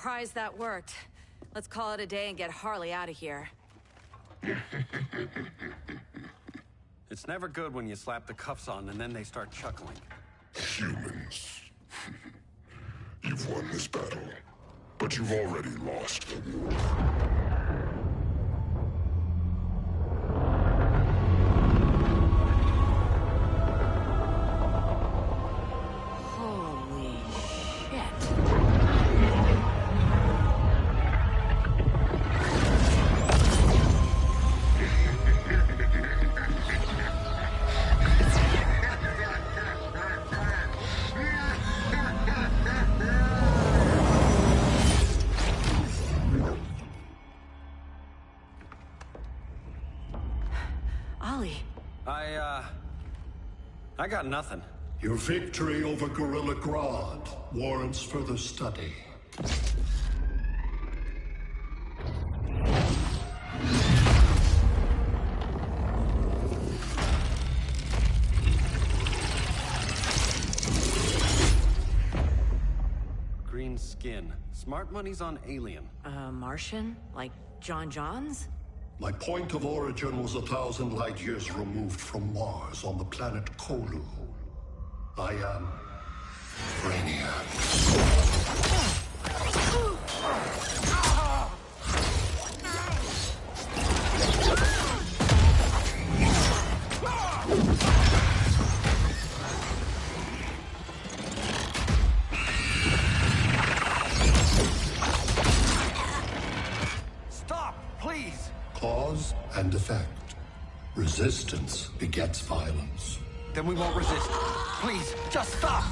surprised that worked. Let's call it a day and get Harley out of here. It's never good when you slap the cuffs on and then they start chuckling. Humans. You've won this battle, but you've already lost the war. Holy shit. Ollie. I got nothing. Your victory over Gorilla Grodd warrants further study. Green skin. Smart money's on alien. Martian? Like John Johns? My point of origin was 1,000 light years removed from Mars on the planet Kolu. I am Brainiac. Stop, please! Cause and effect. Resistance begets violence. Then we won't resist. Please, just stop!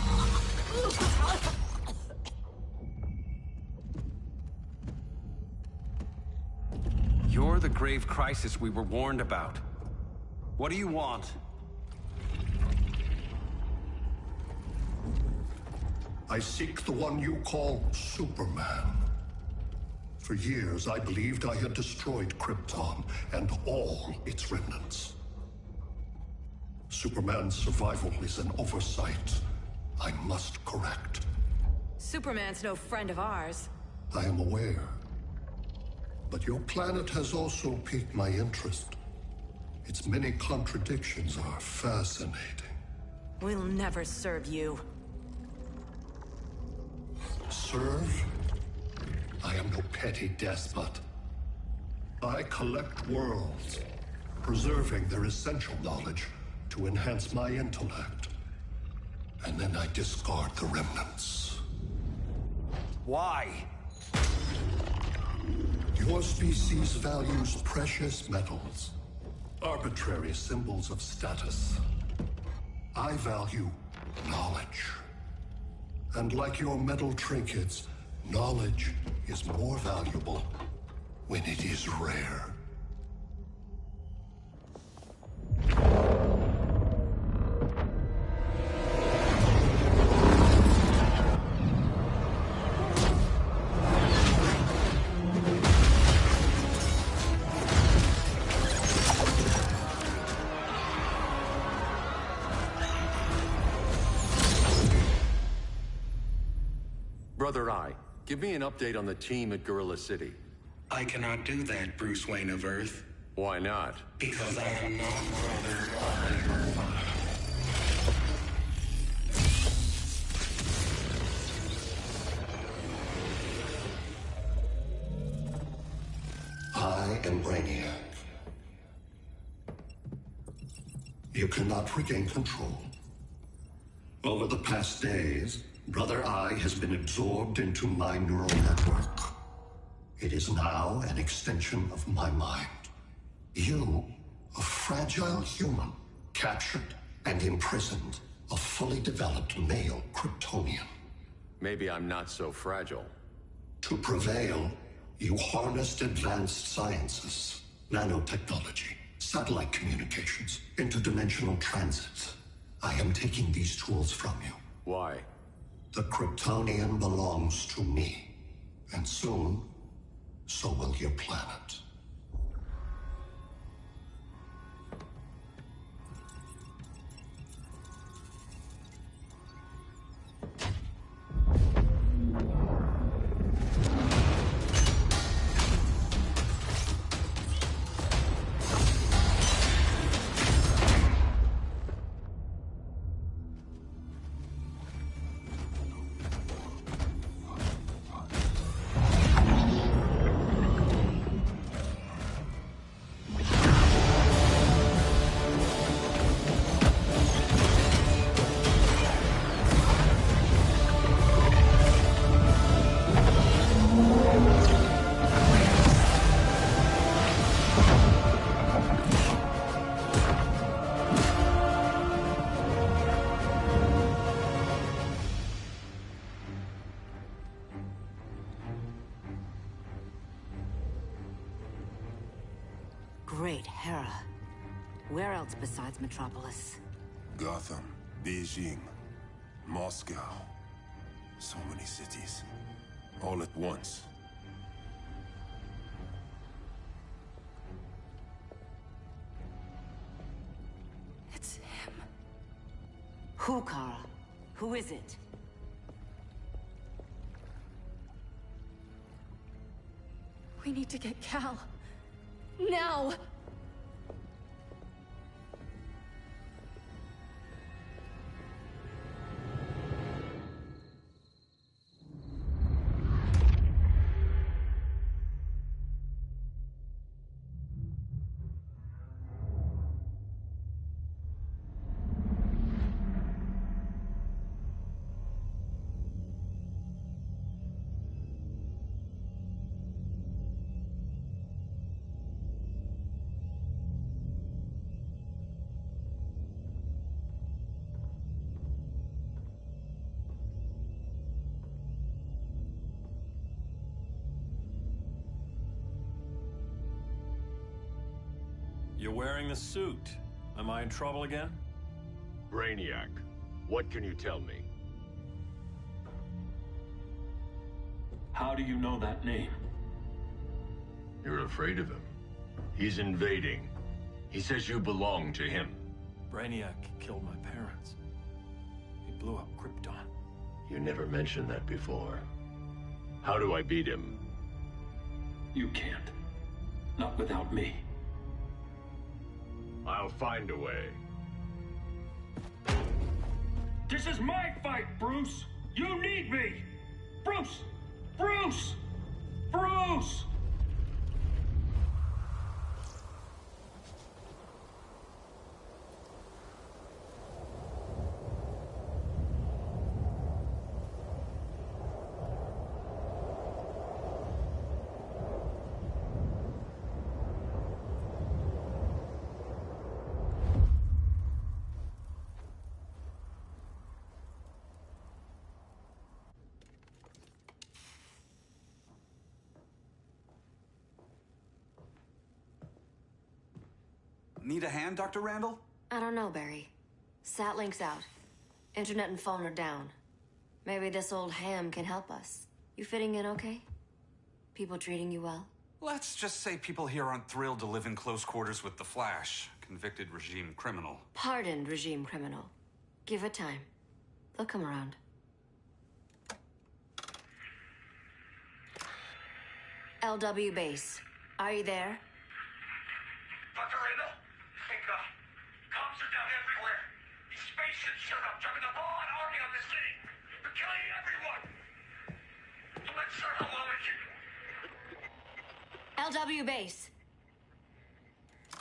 You're the grave crisis we were warned about. What do you want? I seek the one you call Superman. For years, I believed I had destroyed Krypton and all its remnants. Superman's survival is an oversight I must correct. Superman's no friend of ours. I am aware. But your planet has also piqued my interest. Its many contradictions are fascinating. We'll never serve you. Serve? I am no petty despot. I collect worlds, preserving their essential knowledge to enhance my intellect. And then I discard the remnants. Why? Your species values precious metals, arbitrary symbols of status. I value knowledge. And like your metal trinkets, knowledge is more valuable when it is rare. Brother Eye, give me an update on the team at Gorilla City. I cannot do that, Bruce Wayne of Earth. Why not? Because I am not Brother Eye. I am Brainiac. You cannot regain control. Over the past days, Brother Eye has been absorbed into my neural network. It is now an extension of my mind. You, a fragile human, captured and imprisoned a fully developed male Kryptonian. Maybe I'm not so fragile. To prevail, you harnessed advanced sciences, nanotechnology, satellite communications, interdimensional transit. I am taking these tools from you. Why? The Kryptonian belongs to me, and soon, so will your planet. Great Hera. Where else besides Metropolis? Gotham, Beijing, Moscow. So many cities. All at once. It's him. Who, Kara? Who is it? We need to get Cal. Now! You're wearing the suit. Am I in trouble again? Brainiac, what can you tell me? How do you know that name? You're afraid of him. He's invading. He says you belong to him. Brainiac killed my parents. He blew up Krypton. You never mentioned that before. How do I beat him? You can't. Not without me. I'll find a way. This is my fight, Bruce! You need me! Bruce! Bruce! Bruce! Need a hand, Dr. Randall? I don't know, Barry. Satlink's out. Internet and phone are down. Maybe this old ham can help us. You fitting in okay? People treating you well? Let's just say people here aren't thrilled to live in close quarters with the Flash, convicted regime criminal. Pardoned regime criminal. Give it time. They'll come around. LW base. Are you there? Dr. Randall? Thank God. Cops are down everywhere. These spaceships showed up, driving the ball and army on this city. They're killing everyone. I'm not sure how long I can... LW base.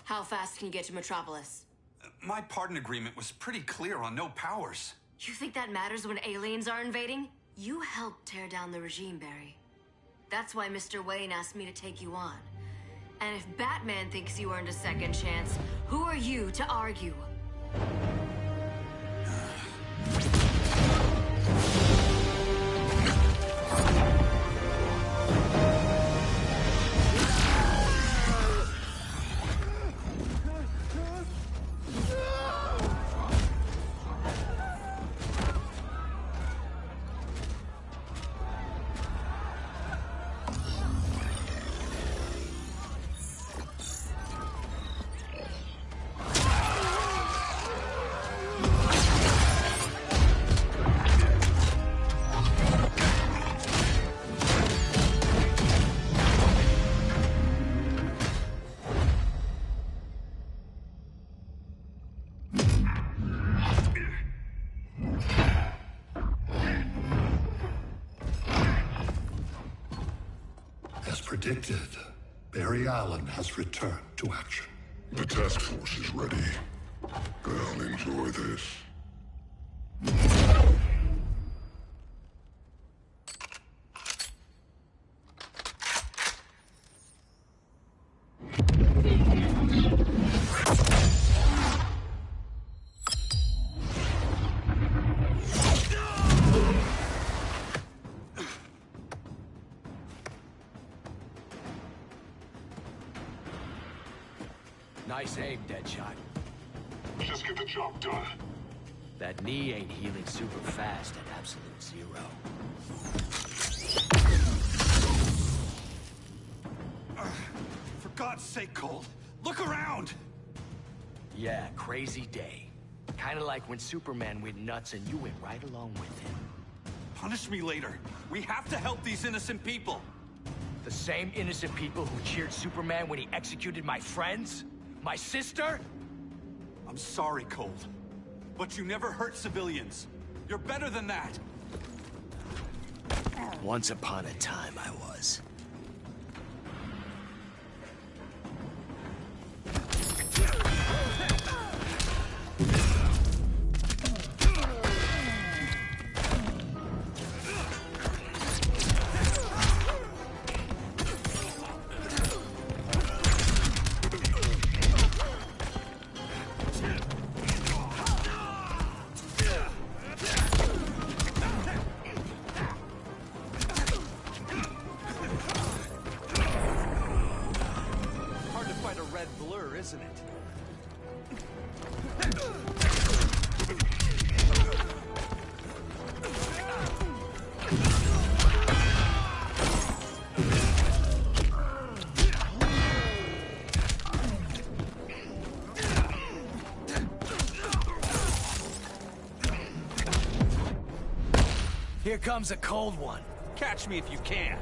How fast can you get to Metropolis? My pardon agreement was pretty clear on no powers. You think that matters when aliens are invading? You helped tear down the regime, Barry. That's why Mr. Wayne asked me to take you on. And if Batman thinks you earned a second chance, who are you to argue? As predicted, Barry Allen has returned to action. The task force is ready. I'll enjoy this. Nice aim, Deadshot. Just get the job done. That knee ain't healing super fast at absolute zero. For God's sake, Cole, look around! Yeah, crazy day. Kinda like when Superman went nuts and you went right along with him. Punish me later. We have to help these innocent people. The same innocent people who cheered Superman when he executed my friends? My sister? I'm sorry, Cole. But you never hurt civilians. You're better than that. Once upon a time, I was. Isn't it? Here comes a cold one. Catch me if you can.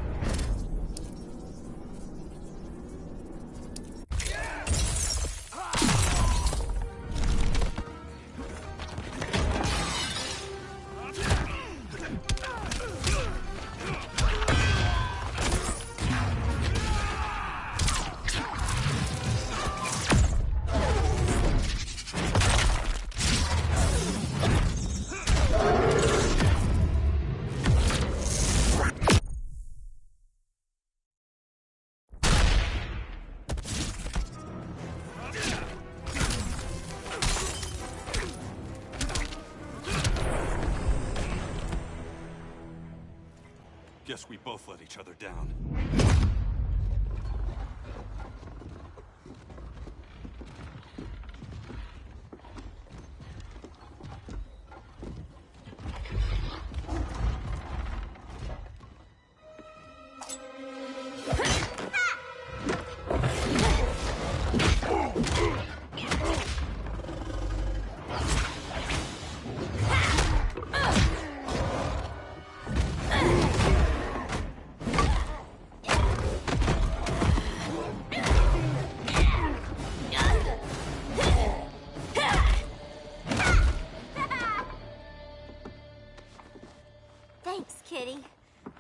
Guess we both let each other down.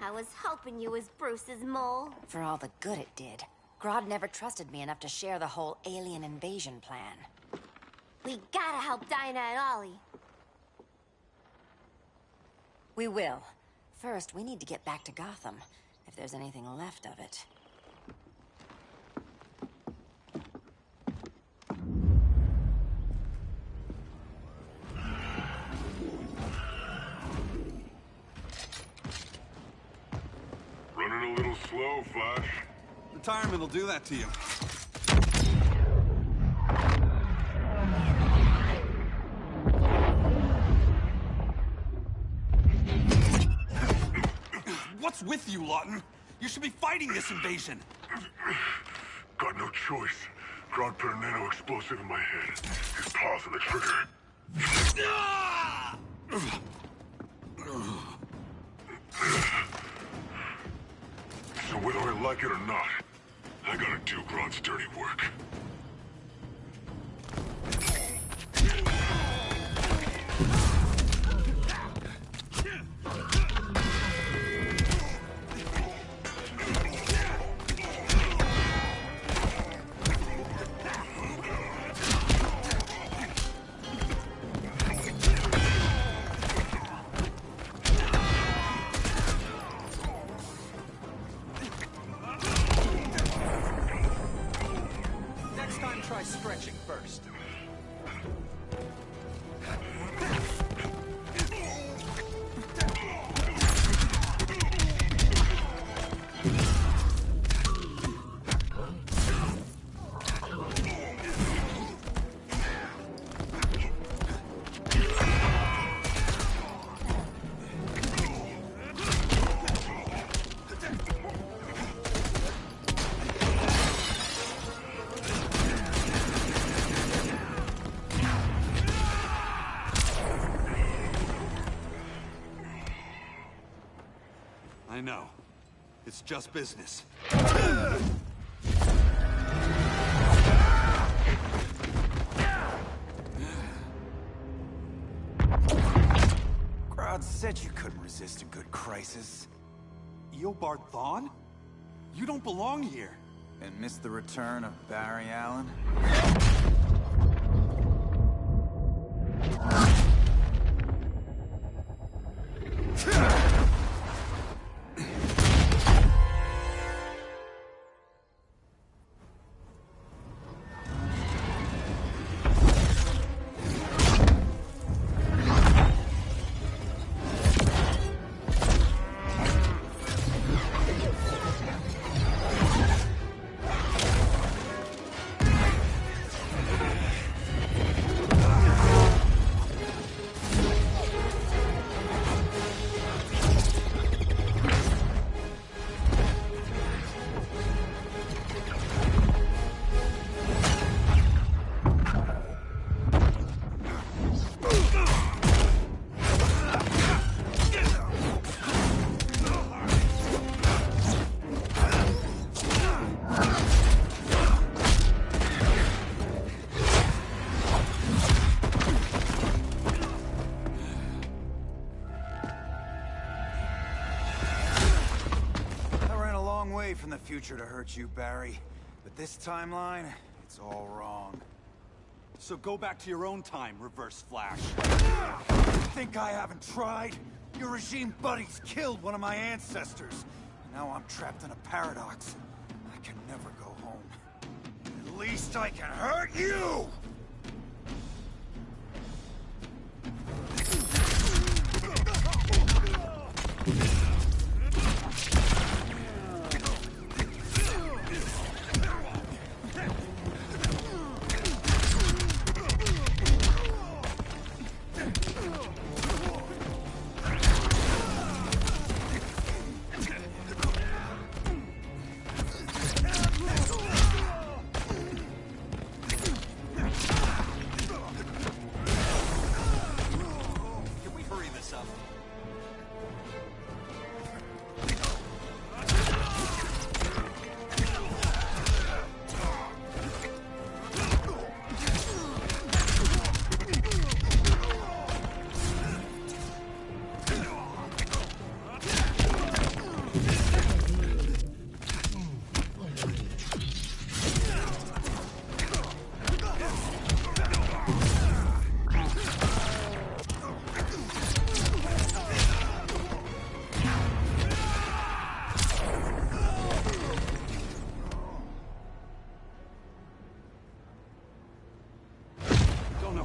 I was hoping you was Bruce's mole. For all the good it did. Grodd never trusted me enough to share the whole alien invasion plan. We gotta help Dinah and Ollie. We will. First, we need to get back to Gotham, if there's anything left of it. Running a little slow, Flash. Retirement will do that to you. What's with you, Lawton? You should be fighting this invasion. Got no choice. Grodd put a nano explosive in my head. His paws on the trigger. So whether I like it or not, I gotta do Grodd's dirty work. Try stretching first. just business. Crowd said you couldn't resist a good crisis. Eobard Thawne? You don't belong here. And miss the return of Barry Allen? From the future to hurt you, Barry. But this timeline, it's all wrong. So go back to your own time, Reverse Flash. Think I haven't tried? Your regime buddies killed one of my ancestors. Now I'm trapped in a paradox. I can never go home. At least I can hurt you!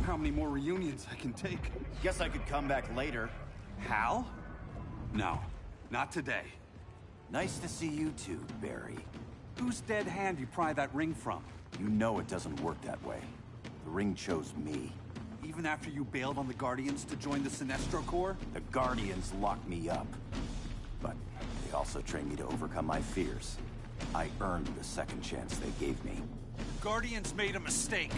How many more reunions I can take? Guess I could come back later. Hal? No, not today. Nice to see you too, Barry. Whose dead hand you pry that ring from? You know it doesn't work that way. The ring chose me. Even after you bailed on the Guardians to join the Sinestro Corps? The Guardians locked me up. But they also trained me to overcome my fears. I earned the second chance they gave me. Guardians made a mistake.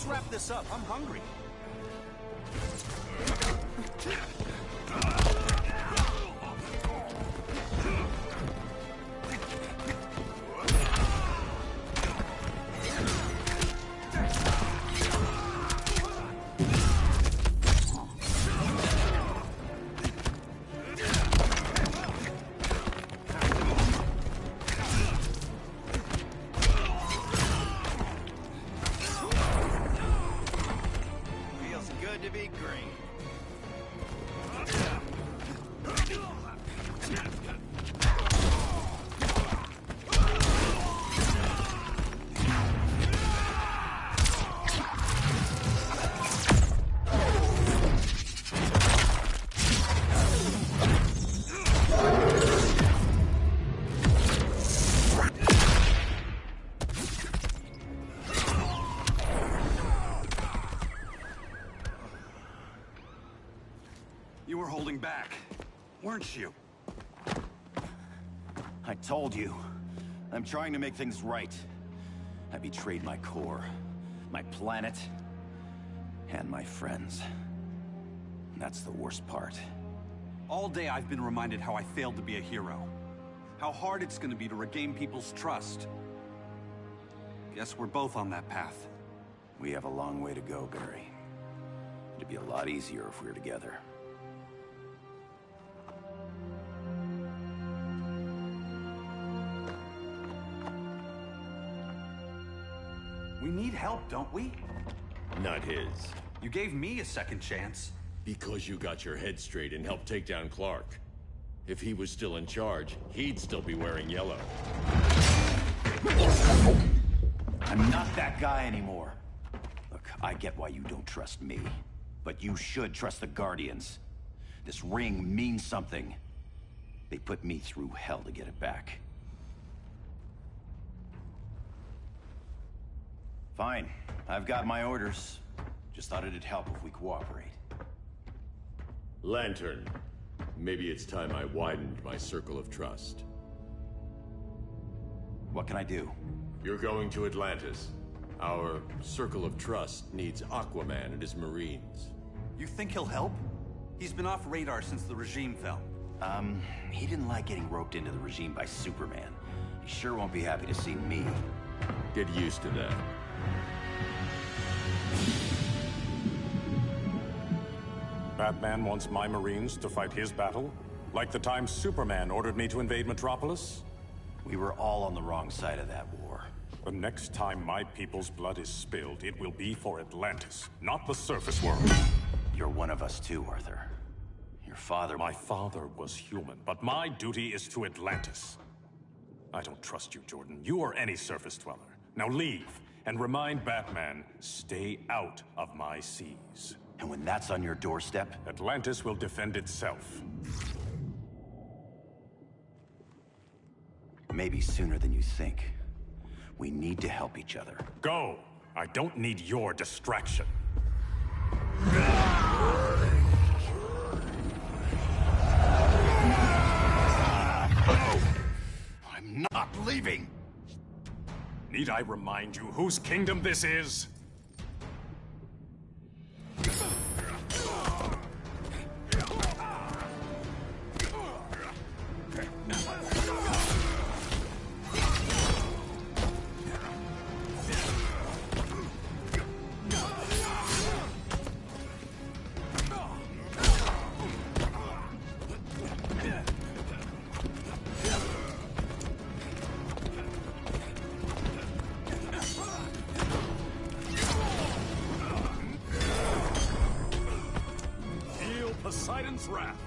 Wrap this up. I'm hungry. weren't you? I told you. I'm trying to make things right. I betrayed my core, my planet, and my friends. That's the worst part. All day I've been reminded how I failed to be a hero. How hard it's gonna be to regain people's trust. Guess we're both on that path. We have a long way to go, Barry. It'd be a lot easier if we were together. We need help, don't we? Not his. You gave me a second chance. Because you got your head straight and helped take down Clark. If he was still in charge, he'd still be wearing yellow. I'm not that guy anymore. Look, I get why you don't trust me. But you should trust the Guardians. This ring means something. They put me through hell to get it back. Fine. I've got my orders. Just thought it'd help if we cooperate. Lantern. Maybe it's time I widened my circle of trust. What can I do? You're going to Atlantis. Our circle of trust needs Aquaman and his Marines. You think he'll help? He's been off radar since the regime fell. He didn't like getting roped into the regime by Superman. He sure won't be happy to see me. Get used to that. Batman wants my Marines to fight his battle? Like the time Superman ordered me to invade Metropolis? We were all on the wrong side of that war. The next time my people's blood is spilled, it will be for Atlantis, not the surface world. You're one of us too, Arthur. Your father... My father was human, but my duty is to Atlantis. I don't trust you, Jordan. You or any surface dweller. Now leave, and remind Batman, stay out of my seas. And when that's on your doorstep... Atlantis will defend itself. Maybe sooner than you think. We need to help each other. Go! I don't need your distraction. I'm not leaving! Need I remind you whose kingdom this is? Poseidon's wrath.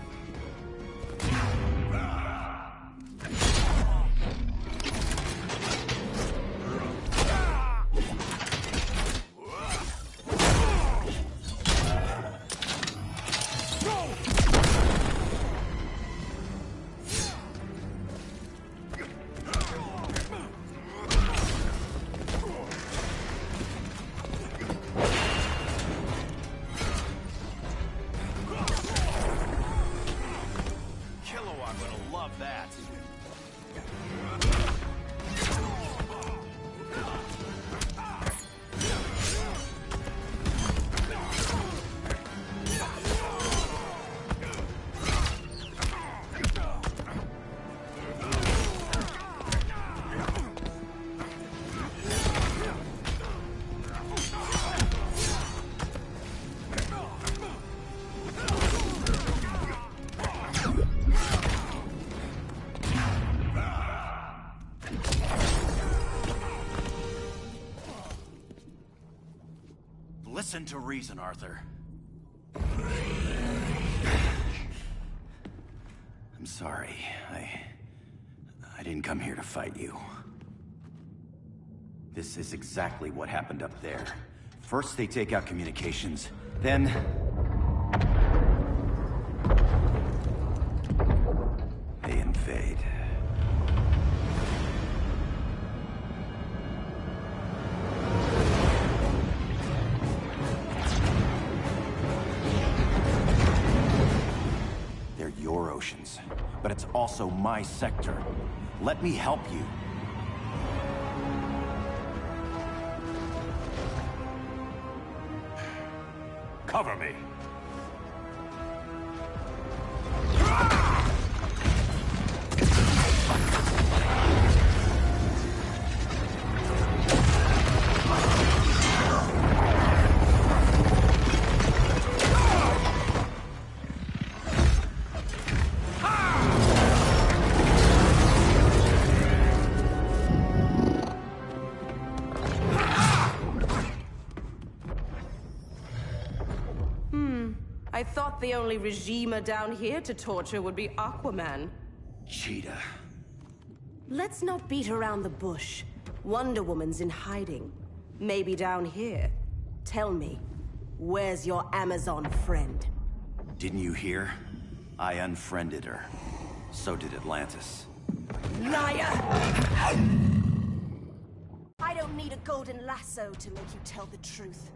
Listen to reason, Arthur. I'm sorry. I didn't come here to fight you. This is exactly what happened up there. First they take out communications, then... they invade. They're your oceans. but it's also my sector. Let me help you. Cover me. I thought the only regimer down here to torture would be Aquaman. Cheetah. Let's not beat around the bush. Wonder Woman's in hiding. Maybe down here. Tell me, where's your Amazon friend? Didn't you hear? I unfriended her. So did Atlantis. Liar! I don't need a golden lasso to make you tell the truth.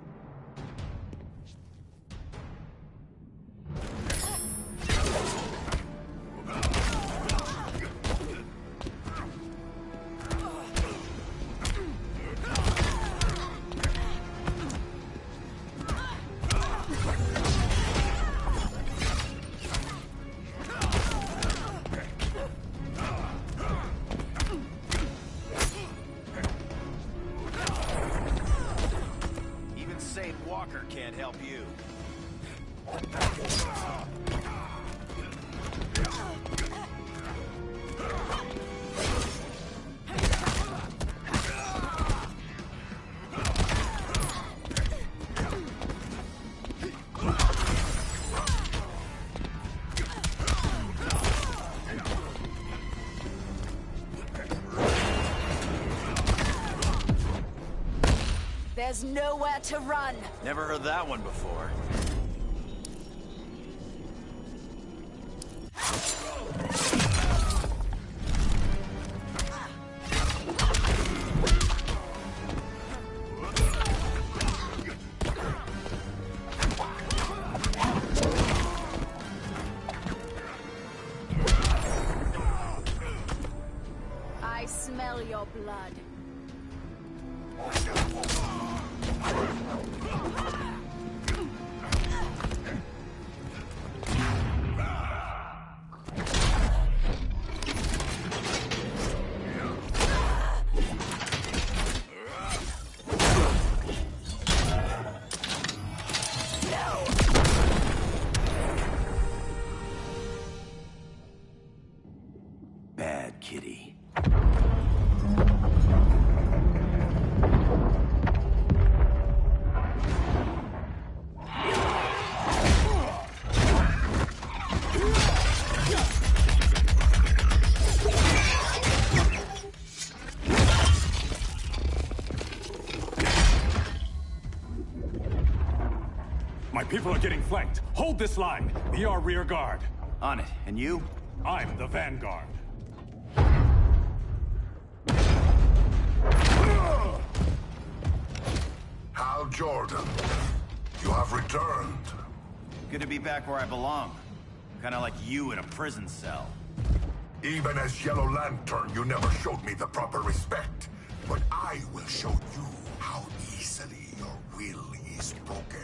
Even Saint Walker can't help you. There's nowhere to run. Never heard that one before. I smell your blood. Bad kitty. My people are getting flanked. Hold this line. Be our rear guard. On it. And you? I'm the vanguard. Hal Jordan, you have returned. Good to be back where I belong. Kinda like you in a prison cell. Even as Yellow Lantern, you never showed me the proper respect. But I will show you how easily your will is broken.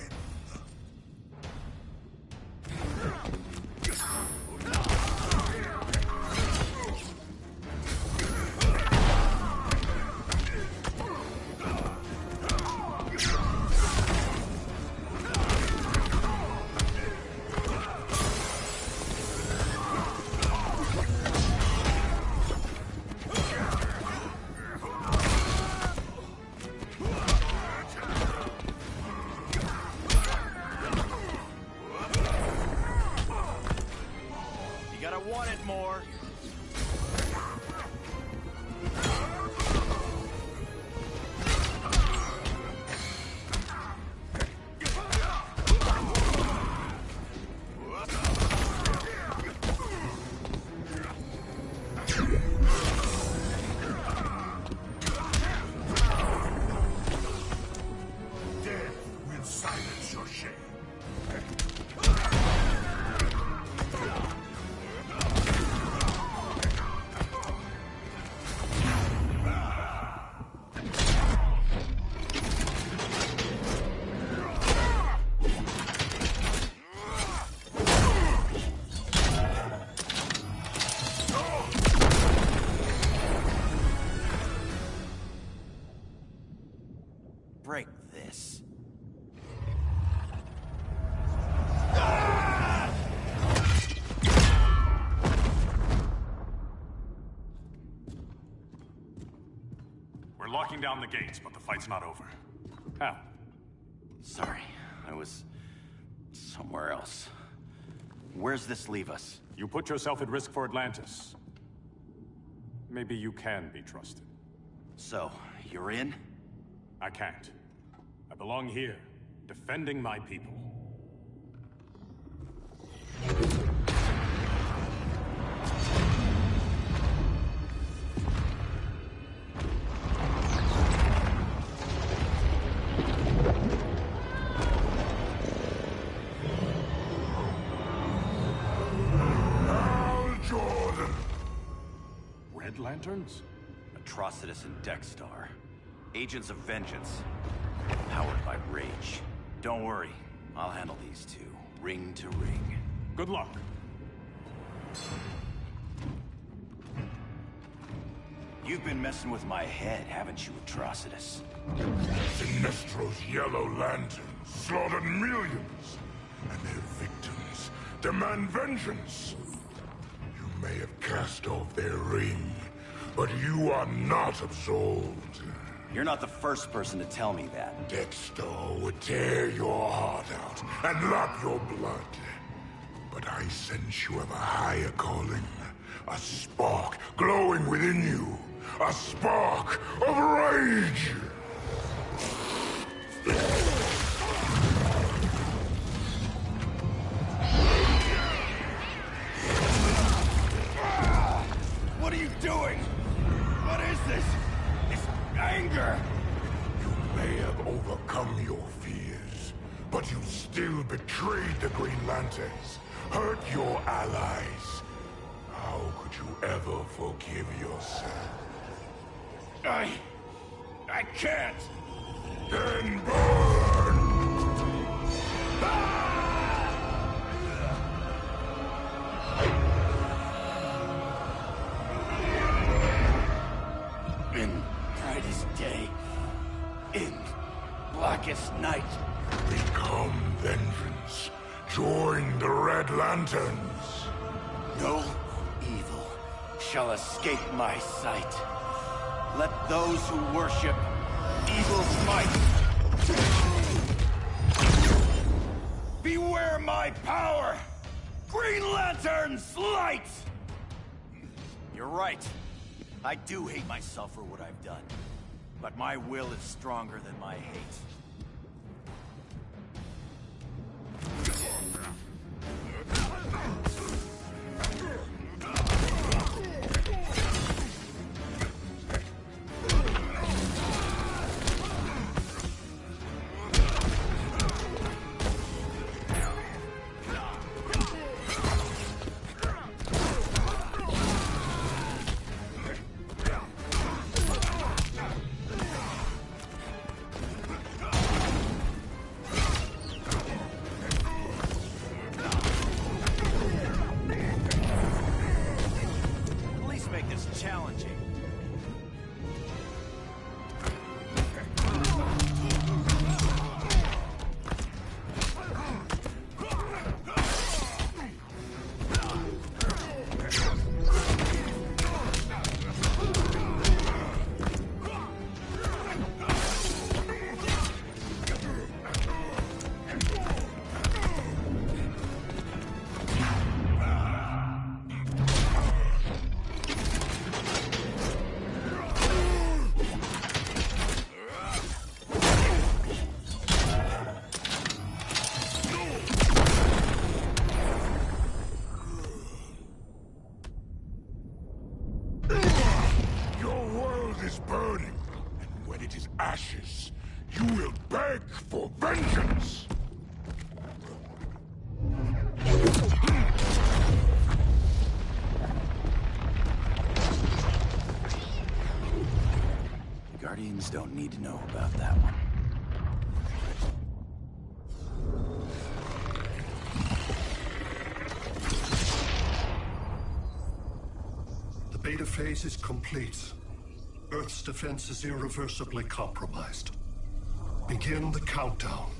break this. We're locking down the gates, but the fight's not over. How? Sorry, I was somewhere else. Where's this leave us? You put yourself at risk for Atlantis. Maybe you can be trusted. So, you're in? I can't. I belong here, defending my people. Red Lanterns? Atrocitus and Dexstar. Agents of Vengeance. Powered by rage. Don't worry, I'll handle these two, ring to ring. Good luck. You've been messing with my head, haven't you, Atrocitus? Sinestro's Yellow Lanterns slaughtered millions, and their victims demand vengeance. You may have cast off their ring, but you are not absolved. You're not the first person to tell me that. Dexter would tear your heart out and lap your blood. But I sense you have a higher calling. A spark glowing within you. A spark of rage! What are you doing? What is this? It's anger! You may have overcome your fears, but you still betrayed the Green Lanterns, hurt your allies. How could you ever forgive yourself? I can't! Then burn! In brightest day, in blackest night. Become vengeance. Join the Red Lanterns. No evil shall escape my sight. Let those who worship evil's might beware my power! Green Lantern's light! You're right. I do hate myself for what I've done. But my will is stronger than my hate. Challenging. Is burning, and when it is ashes, you will beg for vengeance! The Guardians don't need to know about that one. The beta phase is complete. Earth's defense is irreversibly compromised. Begin the countdown.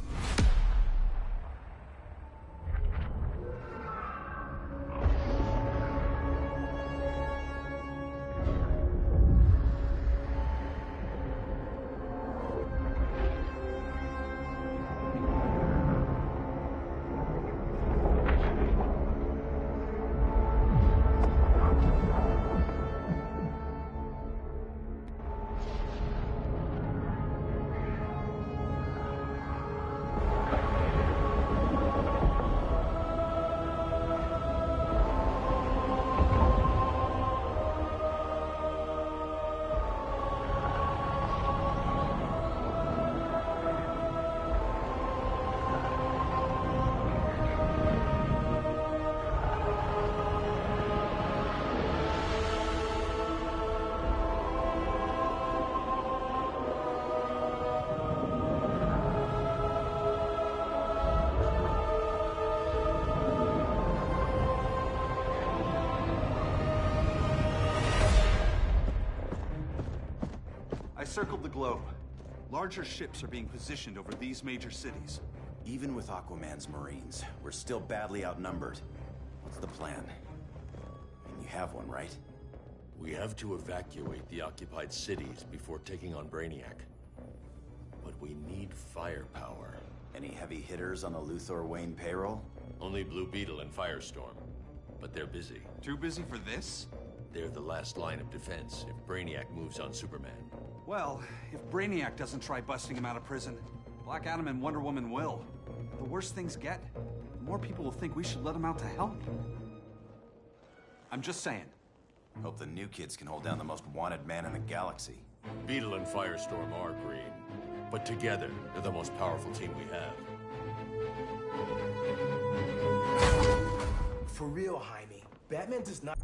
I circled the globe. Larger ships are being positioned over these major cities. Even with Aquaman's Marines, we're still badly outnumbered. What's the plan? And you have one, right? We have to evacuate the occupied cities before taking on Brainiac. But we need firepower. Any heavy hitters on the Luthor Wayne payroll? Only Blue Beetle and Firestorm. But they're busy. Too busy for this? They're the last line of defense if Brainiac moves on Superman. Well, if Brainiac doesn't try busting him out of prison, Black Adam and Wonder Woman will. The worse things get, the more people will think we should let him out to help. I'm just saying. Hope the new kids can hold down the most wanted man in the galaxy. Beetle and Firestorm are green, but together, they're the most powerful team we have. For real, Jaime, Batman does not...